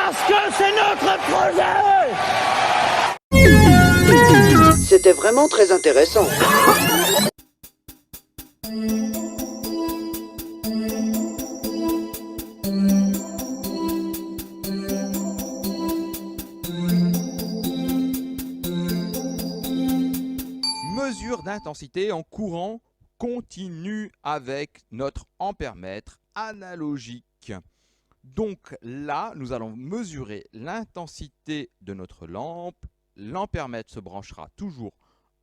Parce que c'est notre projet! C'était vraiment très intéressant. Mesure d'intensité en courant continu avec notre ampèremètre analogique. Donc là, nous allons mesurer l'intensité de notre lampe. L'ampèremètre se branchera toujours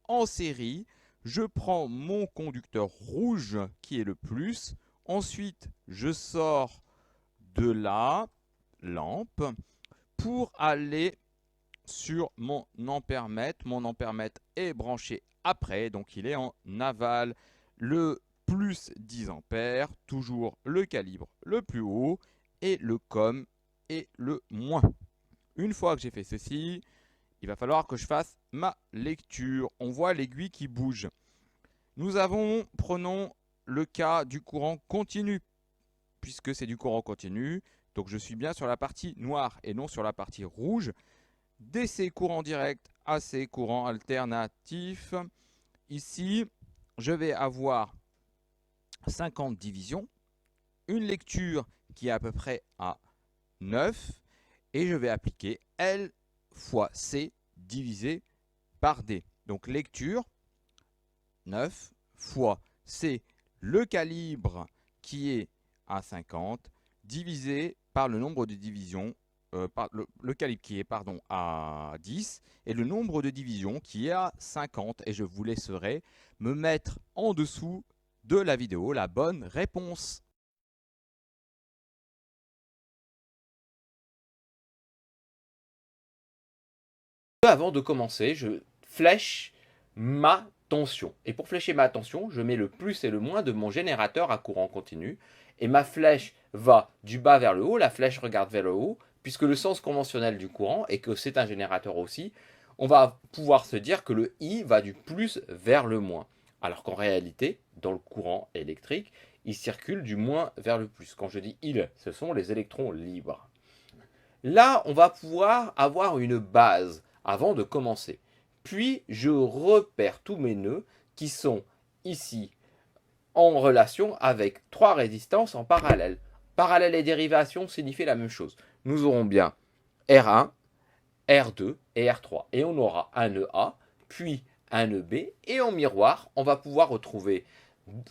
en série. Je prends mon conducteur rouge qui est le plus. Ensuite, je sors de la lampe pour aller sur mon ampèremètre. Mon ampèremètre est branché après, donc il est en aval. Le plus 10 ampères, toujours le calibre le plus haut, et le COM est le moins. Une fois que j'ai fait ceci, il va falloir que je fasse ma lecture. On voit l'aiguille qui bouge. Prenons le cas du courant continu, puisque c'est du courant continu, donc je suis bien sur la partie noire et non sur la partie rouge. DC courant direct, AC courant alternatif. Ici, je vais avoir 50 divisions, une lecture qui est à peu près à 9, et je vais appliquer L fois C divisé par D. Donc lecture, 9 fois C, le calibre qui est à 50, divisé par le nombre de divisions, le calibre qui est à 10, et le nombre de divisions qui est à 50. Et je vous laisserai me mettre en dessous de la vidéo la bonne réponse. Avant de commencer, je flèche ma tension. Et pour flécher ma tension, je mets le plus et le moins de mon générateur à courant continu. Et ma flèche va du bas vers le haut, la flèche regarde vers le haut, puisque le sens conventionnel du courant est que c'est un générateur aussi. On va pouvoir se dire que le I va du plus vers le moins. Alors qu'en réalité, dans le courant électrique, il circule du moins vers le plus. Quand je dis il, ce sont les électrons libres. Là, on va pouvoir avoir une base avant de commencer. Puis, je repère tous mes nœuds qui sont ici en relation avec trois résistances en parallèle. Parallèle et dérivation signifient la même chose. Nous aurons bien R1, R2 et R3. Et on aura un nœud A, puis un nœud B. Et en miroir, on va pouvoir retrouver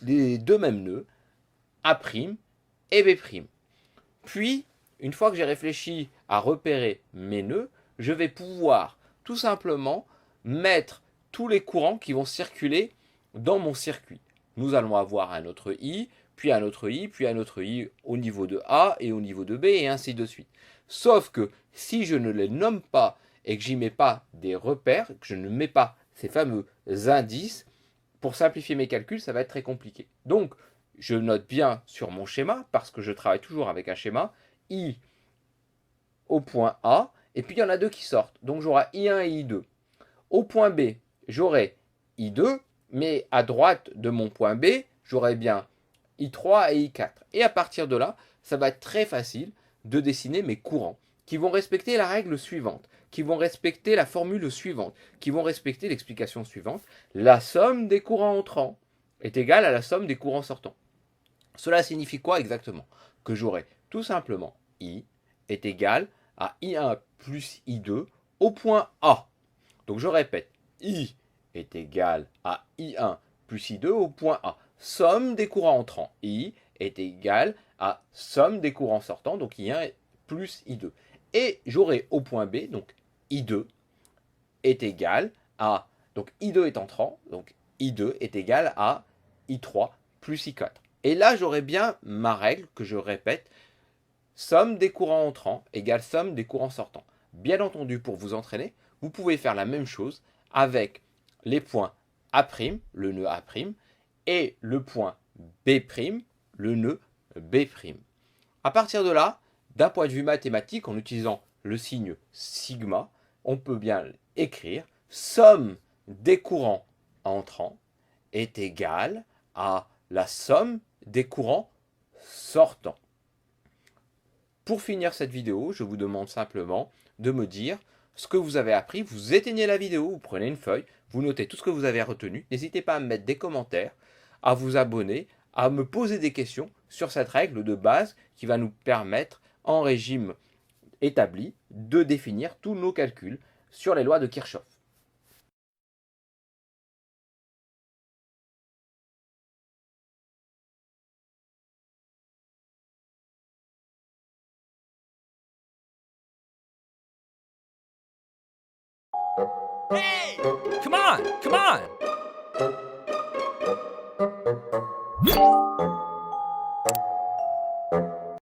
les deux mêmes nœuds, A' et B'. Puis, une fois que j'ai réfléchi à repérer mes nœuds, je vais pouvoir tout simplement mettre tous les courants qui vont circuler dans mon circuit. Nous allons avoir un autre I, puis un autre I, puis un autre I au niveau de A et au niveau de B, et ainsi de suite. Sauf que si je ne les nomme pas et que j'y mets pas des repères, que je ne mets pas ces fameux indices, pour simplifier mes calculs, ça va être très compliqué. Donc, je note bien sur mon schéma, parce que je travaille toujours avec un schéma, I au point A, et puis il y en a deux qui sortent. Donc j'aurai I1 et I2. Au point B, j'aurai I2, mais à droite de mon point B, j'aurai bien I3 et I4. Et à partir de là, ça va être très facile de dessiner mes courants, qui vont respecter la règle suivante, qui vont respecter la formule suivante, qui vont respecter l'explication suivante. La somme des courants entrants est égale à la somme des courants sortants. Cela signifie quoi exactement? Que j'aurai tout simplement I est égal à I1 plus I2 au point A. Donc je répète, I est égal à I1 plus I2 au point A. Somme des courants entrants. I est égal à somme des courants sortants, donc I1 plus I2. Et j'aurai au point B, donc I2 est égal à, donc I2 est entrant, donc I2 est égal à I3 plus I4. Et là, j'aurai bien ma règle que je répète, somme des courants entrants égale somme des courants sortants. Bien entendu, pour vous entraîner, vous pouvez faire la même chose avec les points A', le nœud A', et le point B', le nœud B'. À partir de là, d'un point de vue mathématique, en utilisant le signe sigma, on peut bien écrire somme des courants entrants est égale à la somme des courants sortants. Pour finir cette vidéo, je vous demande simplement de me dire ce que vous avez appris. Vous éteignez la vidéo, vous prenez une feuille, vous notez tout ce que vous avez retenu. N'hésitez pas à me mettre des commentaires, à vous abonner, à me poser des questions sur cette règle de base qui va nous permettre, en régime établi, de définir tous nos calculs sur les lois de Kirchhoff. Hey! Come on! Come on!